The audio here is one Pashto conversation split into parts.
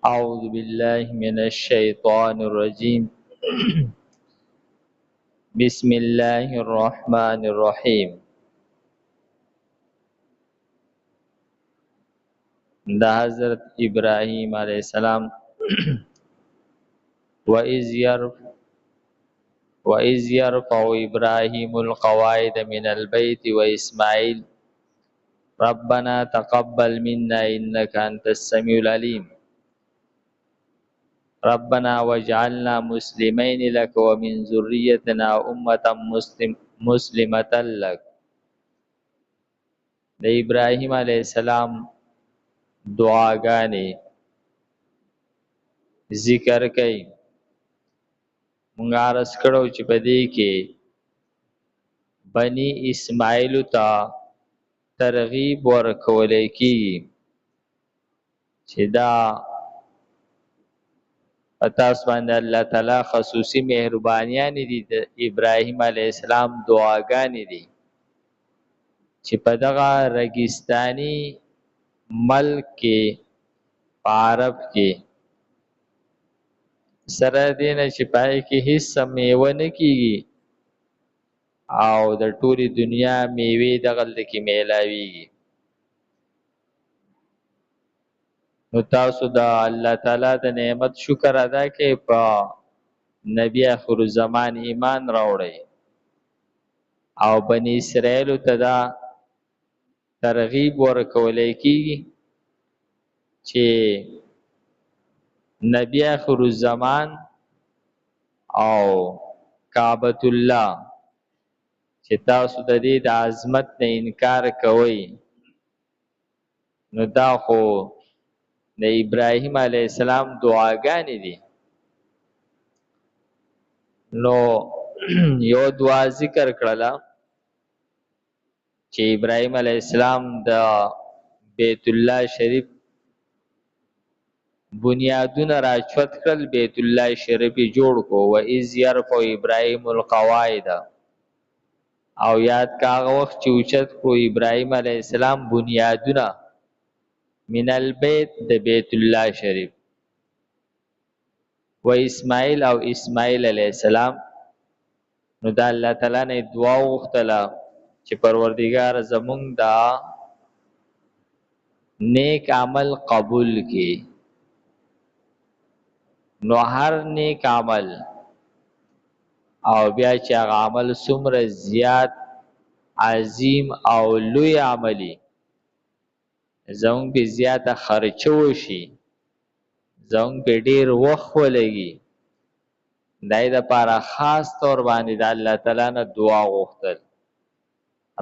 أعوذ بالله من الشيطان الرجيم بسم الله الرحمن الرحيم. دا حضرت ابراهیم علیہ السلام وَإِذْ يَرْفَعُ إِبْرَاهِيمُ الْقَوَاعِدَ مِنَ الْبَيْتِ وَإِسْمَاعِيلُ رَبَّنَا تَقَبَّلْ مِنَّا إِنَّكَ أَنْتَ السَّمِيعُ الْعَلِيمُ رَبَّنَا وَاجْعَلْنَا مُسْلِمَيْنِ لَكَ وَمِنْ ذُرِّيَّتِنَا أُمَّةً مُسْلِمَةً لَكَ. د ابراهیم علیہ السلام دعاګانې ذکر کړي. مونږ عرض کړو چې په دې کې بنی اسماعیل ته ترغیب ورکول کیږي چې دا تاسو باندې الله تعالی خصوصي مهربانيان دي. د ابراهیم علیه السلام دعاګانې دي چې په دغه رګستاني ملک کې عرب کې سره دینه چې پای کې هیڅ میوه نه کیږي او د ټولي دنیا میوه دغلت کې میلاویږي. نو تاسو د الله تعالی د نعمت شکر ادا کړئ، په نبی اخر الزمان ایمان راوړئ او بنی اسرائیل ته دا ترغیب ورکول کیږي چې نبی اخر الزمان او کعبۃ الله چې تاسو د دې د عظمت نه انکار کوئ، نو دا خو د ابراهیم علیه السلام دعاګانې دي. نو یو دعا ذکر کړله چې ابراهیم علیه السلام د بیت الله شریف بنیادونه راچوت کړل، بیت الله شریف جوړ کو. وَإِذْ يَرْفَعُ إِبْرَاهِيمُ الْقَوَاعِدَ، او یاد کاغه وخت چې اوچت کو ابراهیم علیه السلام بنیادونه من البیت د بیت الله شریف، و اسماعیل او اسماعیل علیه السلام. نو دا الله تعالی نه دعا وغوښتله چې پروردگار زمونږ دا نیک عمل قبول کی. نو هر نیک عمل او بیا چې هغه عمل څومره زیات عظیم او لوی عملی زمونږ په زیاته خرچه وشي، زمونږ په ډیر وخت ولګي، دای د پاره خاص طور باندې د الله تعالی نه دعا غوښتل،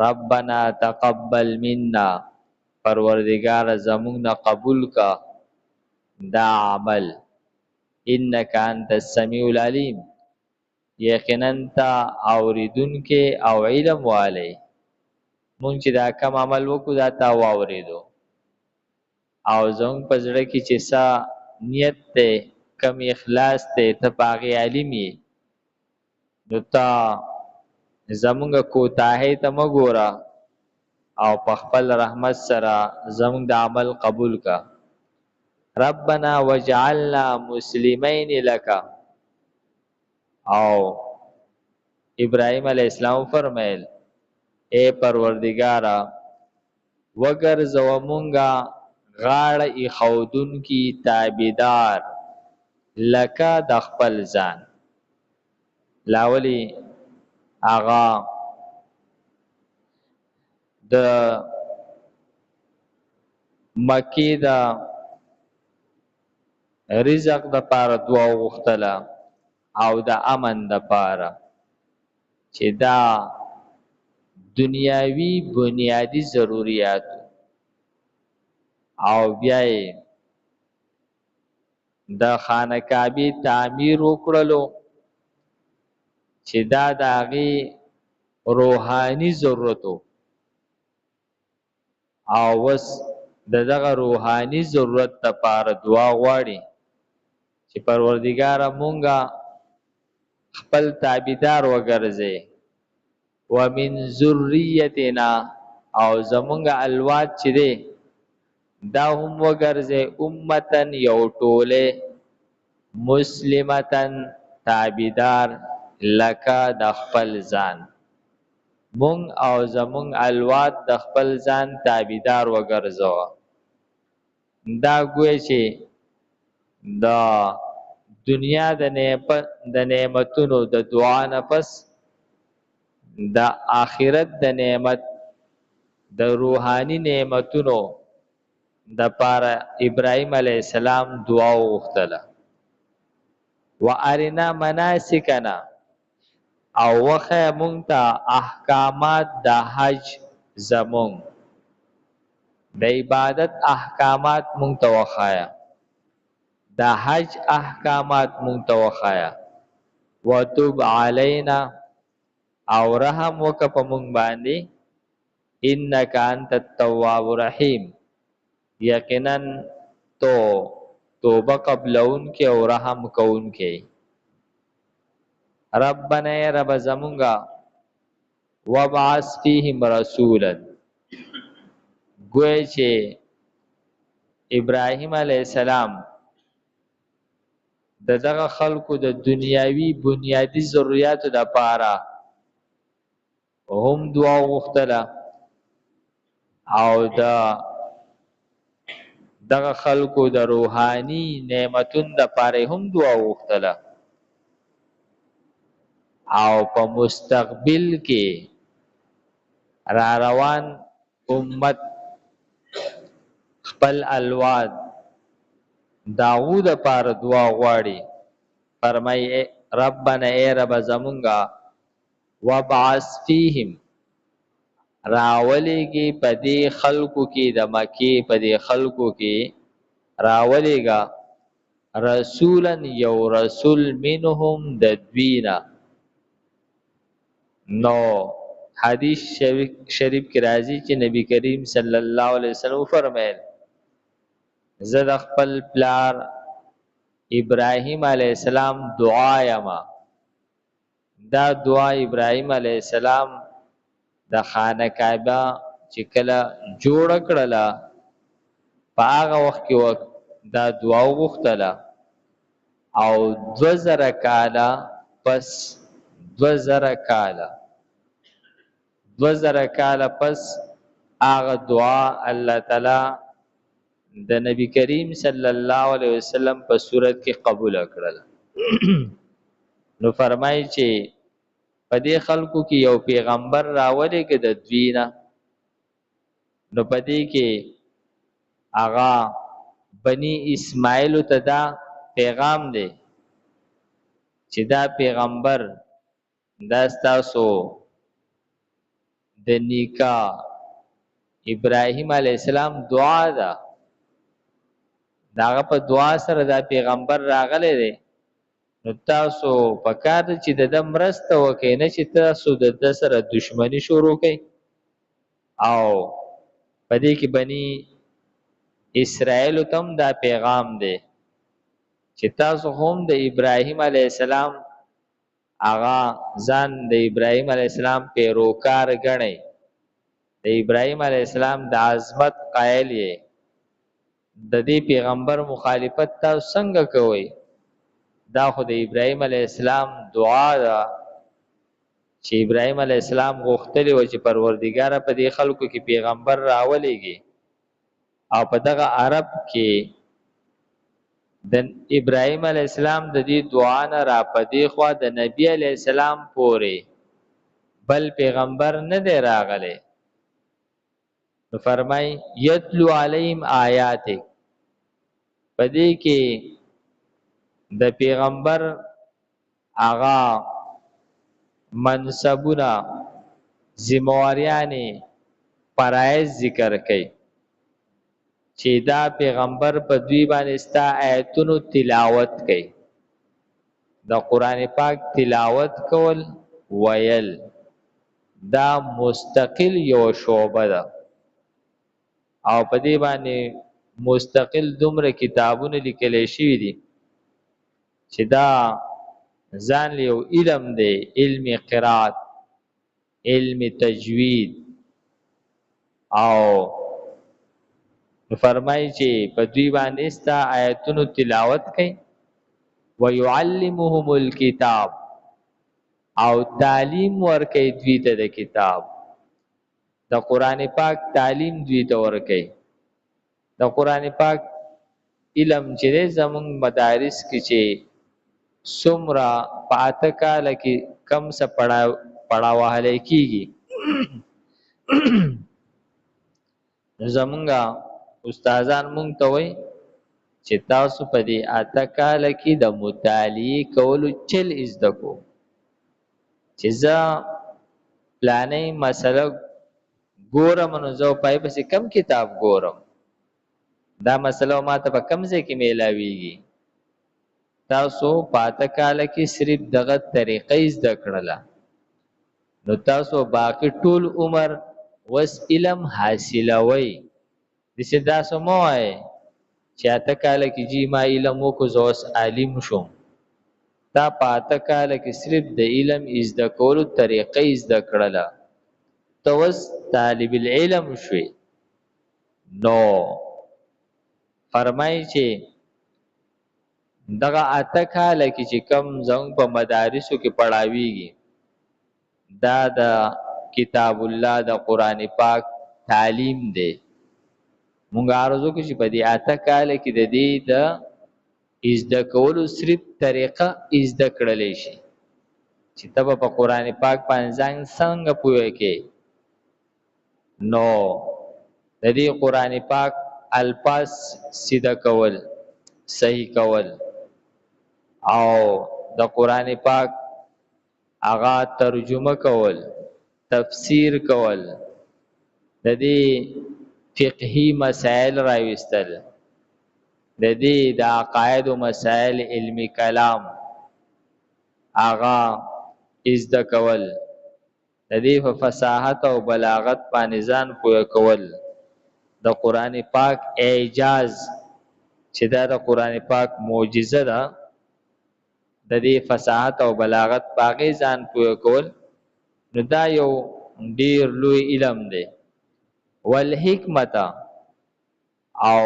ربنا تقبل منا، پروردگار زمونږ نه قبول کا دا عمل، انک انت السمیع العلیم، یقینا تا اوریدونکې او علم والی. مونږ چې دا کم عمل وکړو دا تا واوریدو او زمونږ په زړه کې چې څه نیت دی، کم اخلاص دی، ته په هغې علیم یې. نو تا زمونږ کوتاهۍ ته مه ګوره او په خپل رحمت سره زمونږ د عمل قبول کا. ربنا وجعلنا مسلمین لک، او ابراهیم علیہ السلام فرمایل اے پروردگارا وګرځو مونږه غاړه ایښودون کی تابعدار لکه د خپل ځان. لاولی آغا د مکی دا رزق د پاره دعا وغوښتله او د امن د پاره چې دا دنیاوی بنیادی ضروریات او بیا د خانه کعبه تعمیر وکړلو چې دا د هغې روحاني ضرورتو او وس د دغه روحاني ضرورت لپاره دعا غواړي چې پروردګاره مونږه خپل تابعدار وګرځې، ومن ذریتنا، او زمونږ الواد چې دی دا هم وګرځي امتن یو ټوله مسلمتن تابیدار لکه د خپل ځان مونږ او زمونږ الوات د خپل ځان تابیدار وګرځو دا ګوي چې د دنیا د نعمتونو د دعا نه پس د آخرت د نعمت د روحانی نعمتونو د پاره ابراهیم علیه السلام دعا وغوښتله وارنا مناسکنا او وخه مونږ ته احکامات د حج زمون د عبادت احکامات مونږ ته وخایا د حج احکامات مونږ ته وخایا وتوب علینا او رحم وکړه په مونږ باندې انک انت التواب الرحیم یقینا تو توبه قبلون کې او رحم کون کې ربنا ای رب زمونږه وبعث فیهم رسولا گوی چې ابراهیم علیه السلام دغه خلکو د دنیاوی بنیادی ضرورتو د پاره هم دعا وغوښتله او دغه خلکو د روحانی نعمتون د پاره هم دعا وغوښتله او په مستقبل کې را روان امت خپل الواد داود پر دعا غواړي فرمای ربنا ای رب زمونږه وبعث فیهم راولېږي په دې خلکو کې د مکې په دې خلکو کې راولېږه رسولا یو رسول منهم د دوینا نو حدیث شریف کې راځي چې نبی کریم صلی الله علیه وسلم فرمایل زه د خپل پلار ابراهیم علیه السلام دعا یما دا دعا ابراهیم علیه السلام د خانه کعبه چې کله جوړ کړله په هغه وخت کې دا دعا وغوښتله او 2000 کاله پس 2000 کاله پس هغه دعا الله تعالی د نبی کریم صلی الله علیه وسلم په صورت کې قبول کړل نو فرمایي چې په دې خلکو کې یو پیغمبر راولې کې د دوینا نو په دې کې آغا بنی اسماعیل ته دا پیغام دی چې دا پیغمبر دا ستاسو د نیکا ابراهیم علیه السلام دعا ده داغه په دعا سره دا پیغمبر راغلی دی نو تاسو پکار چې د مرسته وکړئ نه چې تاسو د سره دشمنی شروع کړئ او په دې کې بنی اسرائیل تم دا پیغام دی چې تاسو هم د ابراهیم علیه السلام آغا ځان د ابراهیم علیه السلام پیروکار ګڼئ د ابراهیم علیه السلام د عظمت قائل یې د دې پیغمبر مخالفت تاسو څنګه کوئ دا خو د ابراهیم علیه السلام دعا ده چې ابراهیم علیه السلام غوښتلی و چې پروردګاره په دې خلکو کې پیغمبر راولېږي او په دغه عرب کې د ابراهیم علیه السلام د دې دعا نه را پدې خوا د نبی علیه السلام پورې بل پیغمبر نه دی راغلی نو فرمای یتلو علیهم آیاتک پدې کې د پیغمبر آغا منصبونه ذمہواریانې فرایض ذکر کړي چې دا پیغمبر په دوی باندې ستا آیتونو تلاوت کوي د قران پاک تلاوت کول ویل دا مستقل یو شعبه ده او په دې باندې مستقل دومره کتابونه لیکل شوي دي چې دا ځان یو علم دی علم قرات علم تجوید او فرمایي چې په دوی باندې ستا آیتونو تلاوت کوي ويعلمهم الكتاب او تعلیم ورکوي دوی ته د کتاب د قران پاک تعلیم دوی ته ورکوي د قران پاک علم چې زمونږ مدارس کې چې څومره پاته کاله کې کم څه پړاوهلی کېږي زمونږ استادان مونږ ته وایي چې تاسو په دې اته کاله کې د مطالعې کولو چل زده کو چې زه پلانې مسله ګورم نو زه پای پسې کم کتاب ګورم دا مسله ما ته په کم ځای کې میلاویږي تاسو پاته کاله کې صرف دغه طریقې زده کړله نو تاسو باقی ټول عمر وس علم حاصلوي دسه تاسو مو وای چې اته کاله کې جی ما علم وکړو زه اوس عالم شوم تا پاته کاله کې صرف د علم زده کولو طریقې زده کړله ته اوس طالب العلم شوي نو فرمایي چې دغه اته کاله کې چې کم زنګ په مدارسو کې پڑھاویږي دا د کتاب الله د قران پاک تعلیم دی مونږ ارزو کې چې په دې اته کاله کې د دې د زده کولو صرف طریقه زده کړلې شي چې تب په قران پاک باندې څنګه پوهه کې نو د دې قران پاک الفاظ سیده کول صحیح کول او د قران پاک اغا ترجمه کول تفسیر کول د دې فقهي مسائل راوستل د دې د عقاید او مسائل علمی کلام اغا زده کول د دې په فصاحت او بلاغت باندې ځان پوهه کول د قران پاک اعجاز چې دا د قران پاک معجزه ده د دې فصاحت او بلاغت باغې ځان پوهه کول نو دا یو ډیر لوی علم دی والحکمت او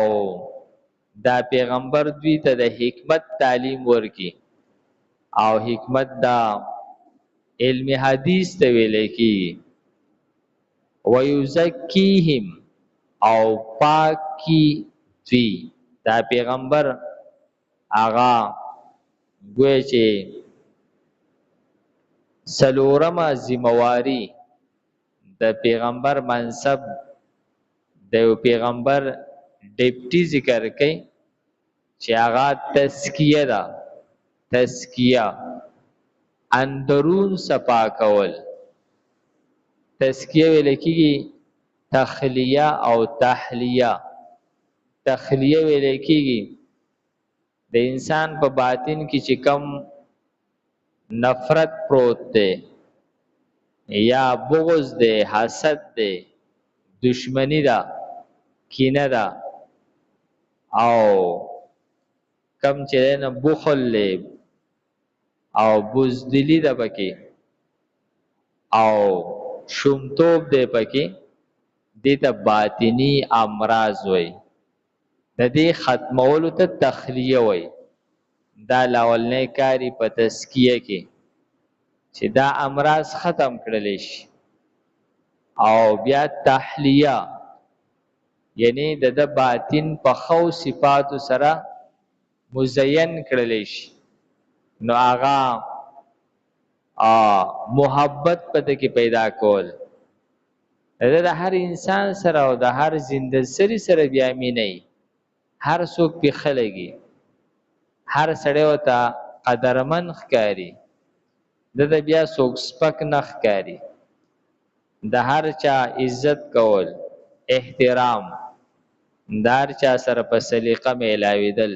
دا پیغمبر دوی ته د حکمت تعلیم ورکی او حکمت دا علم حدیث ته ویل کی ويزکیهم او پاکی دوی دا پیغمبر آغا گوی چې سلورمه ذمہواری د پیغمبر منصب د یو پیغمبر ډیپټي ذکر کوي چې هغه تزکیه ده تزکیه اندرون صفا کول تزکیه ویل کېږي تخلیه او تحلیه تخلیه ویل کېږي د انسان په باطن کې چې کم نفرت پروت دی یا بغض دی حسد دی دشمنی ده کینه ده او کم چې نه بخل له او بزدلی ده پکې او شومتوب ده پکې دې ته باطنی امراض وای د دې ختمولو ته تخلیه وای دا لاولنې کاری په تزکیه کې چې دا امراض ختم کړل شي او بیا تحلیه یعنی د باطن په خو صفات سره مزین کړل شي نو آغا محبت پته کې پیدا کول د هر انسان سره او د هر زنده سری سره بیا مینه هر څوک په خلګي هر سړی وته قدرمن ښکاری د بیا څوک سپک نه ښکاری د هر چا عزت کول احترام دار چا سره په سلیقه میلاویدل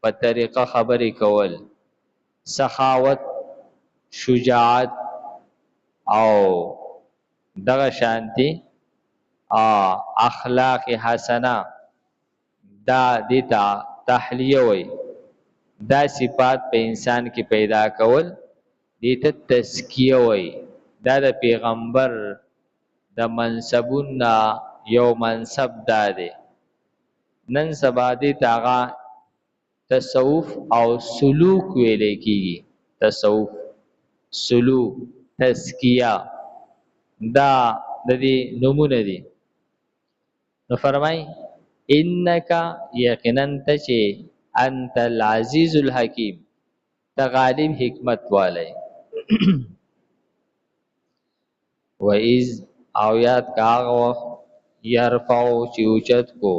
په طریقه خبرې کول سخاوت شجاعت او دغه شانتی اخلاق حسنه دا دیتا تحلیه وی دا صفات په انسان کې پیدا کول دیتا تزکیه وی دا د پیغمبر د منصبون یو منصب دا دی نن سبا دې تاغا تصوف او سلوک ویلې کیږي. تصوف، سلوک، تزکیه، دا د دې نمونه دي. نو فرمای انک یقینا ته چې انت العزیز الحکیم، ته غالب حکمت والے. و اذ او یاد کا وخت یرفعو چې اوچت کو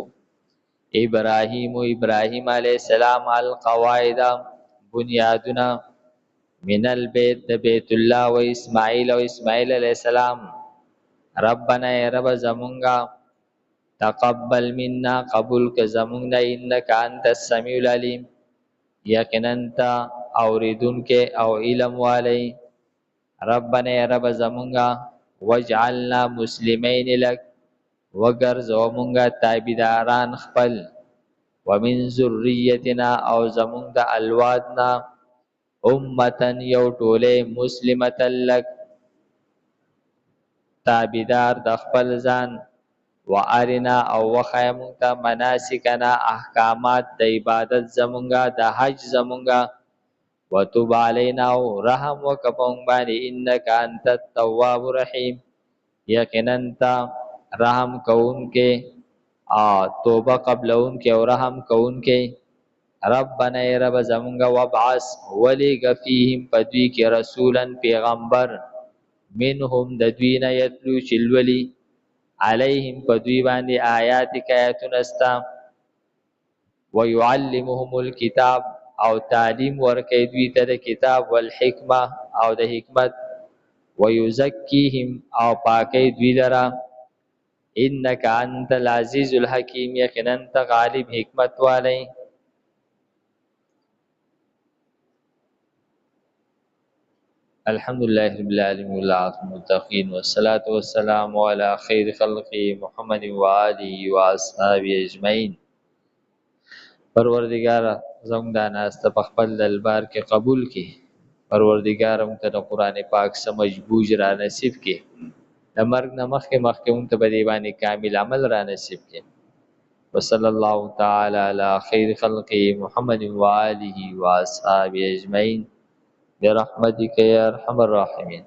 ابراهیم علیہ السلام القواعد بنیادنا من البيت د بیت الله و اسماعیل علیہ السلام ربنا ای رب زمونگا تقبل منا قبول ک زمونگا انک انت السمیع العلیم یقینا تا اوریدون کې او علم والی. ربنا ای رب زمونگا وجعلنا مسلمین لک وګرځو مونږه تابعداران خپل ومن ذریتنا او زمونږ د الوادنا امتن یو ټوله مسلمت لک تابعدار د خپل ځان وارنا او وخای مونږ ته مناسکنا احکامات د عبادت زمونږه د حج زمونږه وتوب علینا او رحم وکپون باندې انک انت التواب الرحیم یقینا تا رحم کون کے توبه قبلون کے او رحم کون کے. ربنا ای رب زمونگا وابعث ولیگ فیهم پدوی کے رسولا پیغمبر منهم ددوین یتلو چلولی علیهم پدوی باندی آیاتک آیاتنستا ویعلمهم الکتاب او تعلیم ورکی دوی تا دا کتاب والحکمه او دا حکمت ویزکیهم او پاکی دوی لرا انک انت العزیز الحکیم یقینا انت غالب حکمت والی. الحمدللہ رب العالمین والعاقبۃ للمتقین والصلاة والسلام علی خیر خلقه محمد و آله و اصحابہ اجمعین. پروردگار زموږ دا ناسته په خپل دربار کې قبول کړي. پروردگار موږ ته د قرآن پاک سمجھ بوجھ را نصیب کړي. د مرګ نه مخکې موږ ته په دې باندې کامل عمل را نصیب کړي. وصلی الله تعالی علی خیر خلقه محمد و آله و اصحابہ اجمعین برحمتک یا ارحم الراحمین.